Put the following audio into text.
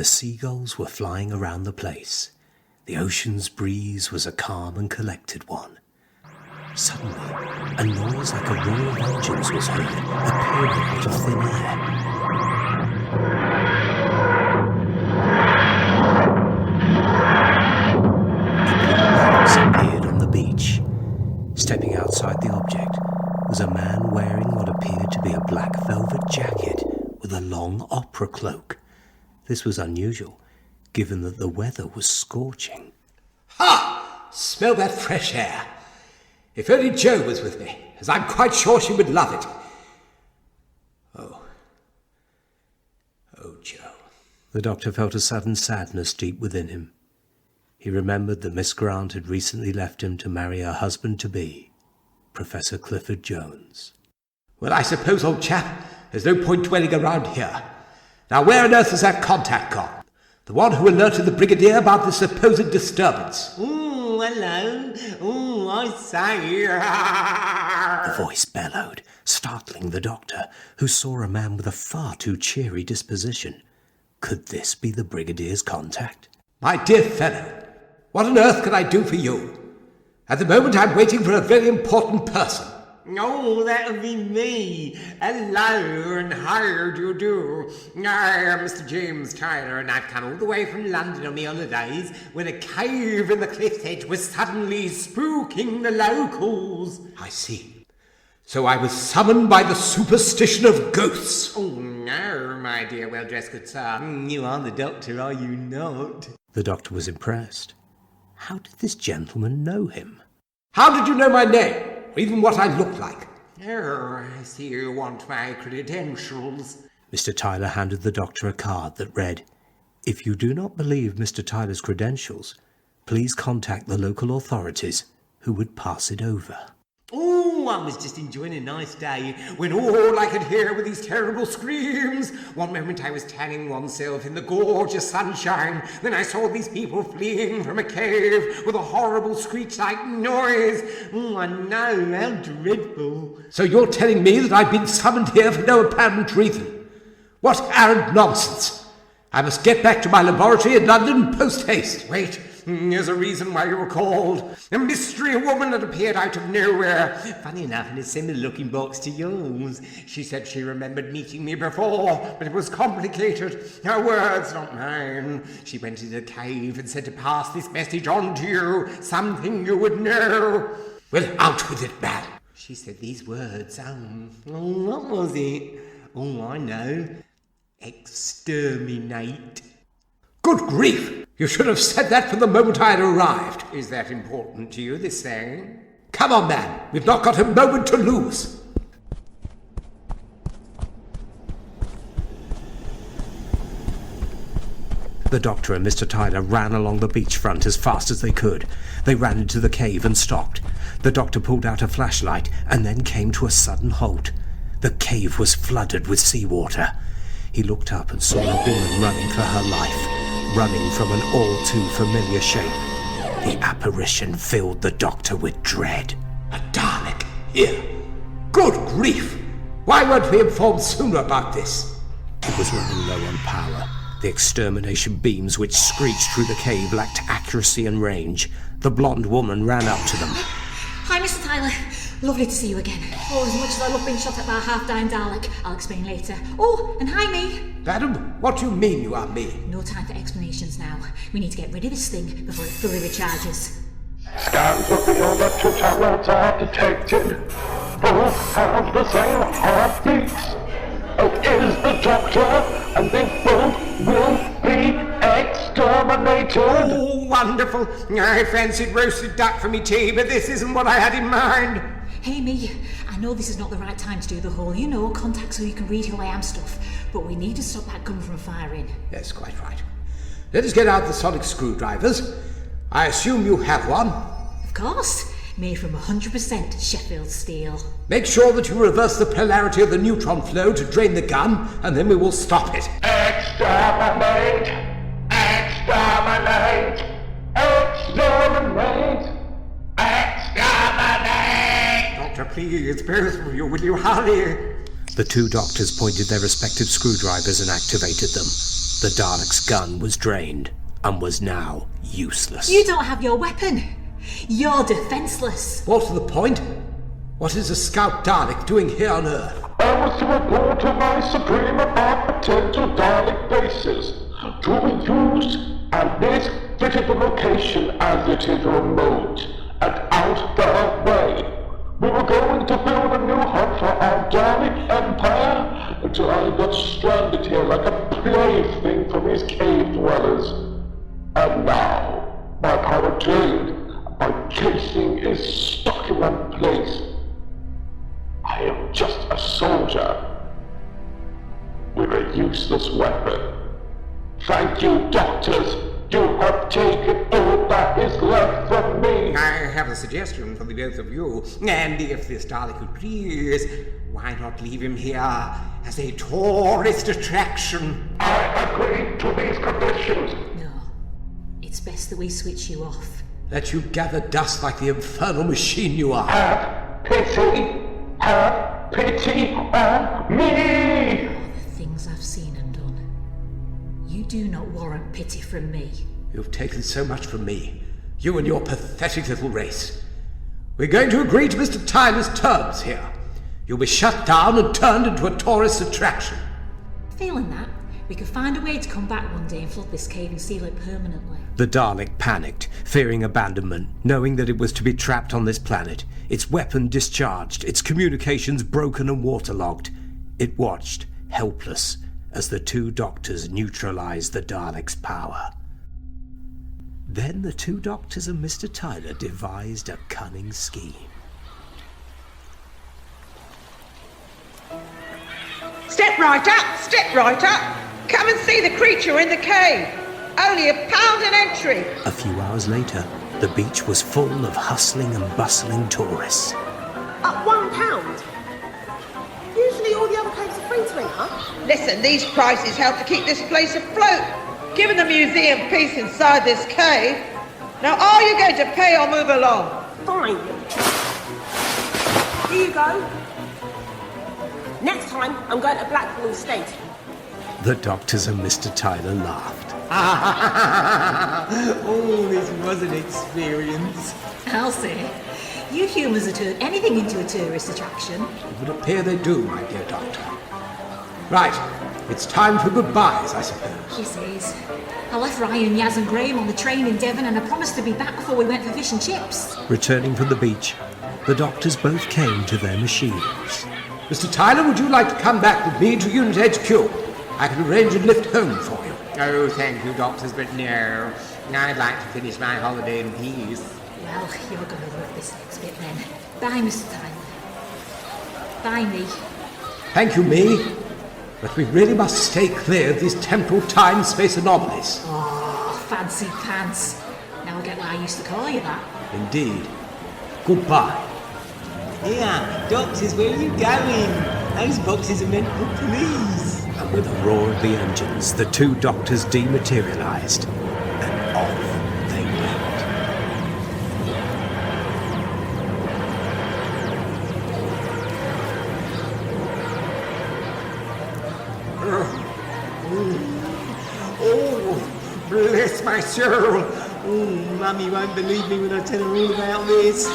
Seagulls were flying around the place. The ocean's breeze was a calm and collected one. Suddenly, a noise like a roar of engines was heard, appearing out of thin air. A appeared on the beach. Stepping outside the object was a man wearing what appeared to be a black velvet jacket with a long opera cloak. This was unusual, given that the weather was scorching. Ha! Smell that fresh air. If only Jo was with me, as I'm quite sure she would love it. Oh, Jo. The doctor felt a sudden sadness deep within him. He remembered that Miss Grant had recently left him to marry her husband-to-be, Professor Clifford Jones. Well, I suppose, old chap, there's no point dwelling around here. Now, where on earth has that contact gone? The one who alerted the Brigadier about the supposed disturbance. Ooh, hello. Ooh, I say. The voice bellowed, startling the doctor, who saw a man with a far too cheery disposition. Could this be the Brigadier's contact? My dear fellow, what on earth can I do for you? At the moment, I'm waiting for a very important person. Oh, that'll be me. Hello, and how do you do? I am Mr. James Tyler, and I've come all the way from London on my holidays when a cave in the cliff's edge was suddenly spooking the locals. I see. So I was summoned by the superstition of ghosts. Oh, no, my dear well-dressed good sir. You are the doctor, are you not? The doctor was impressed. How did this gentleman know him? How did you know my name? Or even what I look like? Oh, I see you want my credentials. Mr. Tyler handed the doctor a card that read, "If you do not believe Mr. Tyler's credentials, please contact the local authorities who would pass it over." Oh, I was just enjoying a nice day when all I could hear were these terrible screams. One moment I was tanning oneself in the gorgeous sunshine. Then I saw these people fleeing from a cave with a horrible screech-like noise. Oh, I know, how dreadful. So you're telling me that I've been summoned here for no apparent reason? What arrant nonsense! I must get back to my laboratory in London post-haste. Wait. There's a reason why you were called. A mystery woman that appeared out of nowhere. Funny enough, in a similar-looking box to yours. She said she remembered meeting me before, but it was complicated. Her words, not mine. She went into the cave and said to pass this message on to you. Something you would know. Well, out with it, man. She said these words. What was it? Oh, I know. Exterminate. Good grief! You should have said that from the moment I had arrived. Is that important to you, this saying? Come on, man. We've not got a moment to lose. The doctor and Mr. Tyler ran along the beachfront as fast as they could. They ran into the cave and stopped. The doctor pulled out a flashlight and then came to a sudden halt. The cave was flooded with seawater. He looked up and saw a woman running for her life, running from an all-too-familiar shape. The apparition filled the doctor with dread. A Dalek here? Good grief! Why weren't we informed sooner about this? It was running low on power. The extermination beams which screeched through the cave lacked accuracy and range. The blonde woman ran up to them. Hi, Mr. Tyler. Lovely to see you again. Oh, as much as I love being shot at by a half-dying Dalek. I'll explain later. Oh, and hi, me. Madam, what do you mean you are me? No time for explanations now. We need to get rid of this thing before it fully recharges. Scans of the other two tablets are detected. Both have the same heartbeats. It is the Doctor, and they both will be exterminated. Oh, wonderful. I fancied roasted duck for me tea, but this isn't what I had in mind. Hey, me. I know this is not the right time to do the whole, contact so you can read who I am stuff, but we need to stop that gun from firing. Yes, quite right. Let us get out the sonic screwdrivers. I assume you have one. Of course. Made from 100% Sheffield steel. Make sure that you reverse the polarity of the neutron flow to drain the gun, and then we will stop it. Exterminate! Exterminate! Exterminate! Exterminate! Doctor, please, both of you, will you hurry? The two doctors pointed their respective screwdrivers and activated them. The Dalek's gun was drained and was now useless. You don't have your weapon. You're defenseless. What's the point? What is a scout Dalek doing here on Earth? I was to report to my Supreme about potential Dalek bases to be used, and this fitted the location as it is remote and out the way. We were going to build a new hub for our Dalek empire until I got stranded here like a plaything for these cave dwellers. And now, my power drained, my casing is stuck in one place. I am just a soldier with a useless weapon. Thank you, doctors. You have taken all that is left from me. I have a suggestion for the both of you, and if this Dalek agrees, why not leave him here as a tourist attraction? I agree to these conditions. No. It's best that we switch you off. Let you gather dust like the infernal machine you are. Have pity on me. All the things I've seen and done. You do not warrant pity from me. You've taken so much from me. You and your pathetic little race. We're going to agree to Mr. Tyler's terms here. You'll be shut down and turned into a tourist attraction. Failing that, we could find a way to come back one day and flood this cave and seal it permanently. The Dalek panicked, fearing abandonment, knowing that it was to be trapped on this planet, its weapon discharged, its communications broken and waterlogged. It watched, helpless, as the two doctors neutralized the Dalek's power. Then the two doctors and Mr. Tyler devised a cunning scheme. Step right up, step right up. Come and see the creature in the cave. Only £1 an entry. A few hours later, the beach was full of hustling and bustling tourists. At £1? Usually all the other caves are free to enter. Listen, these prices help to keep this place afloat, given the museum piece inside this cave. Now, are you going to pay or move along? Fine. Here you go. Next time, I'm going to Blackpool Estate. The doctors and Mr. Tyler laughed. Oh, this was an experience. I'll say, you humans have turned anything into a tourist attraction. It would appear they do, my dear doctor. Right, it's time for goodbyes, I suppose. Yes, it is. I left Ryan, Yaz and Graham on the train in Devon and I promised to be back before we went for fish and chips. Returning from the beach, the doctors both came to their machines. Mr. Tyler, would you like to come back with me to Unit HQ? I can arrange a lift home for you. Oh, thank you, doctors, but no. I'd like to finish my holiday in peace. Well, you're going to love this next bit then. Bye, Mr. Tyler. Bye, me. Thank you, me. But we really must stay clear of these temporal time-space anomalies. Oh, fancy pants. Now I get why I used to call you that. Indeed. Goodbye. Yeah, doctors, where are you going? Those boxes are meant for police. And with a roar of the engines, the two doctors dematerialized, and off they went. Oh, bless my soul. Oh, Mummy won't believe me when I tell her all about this.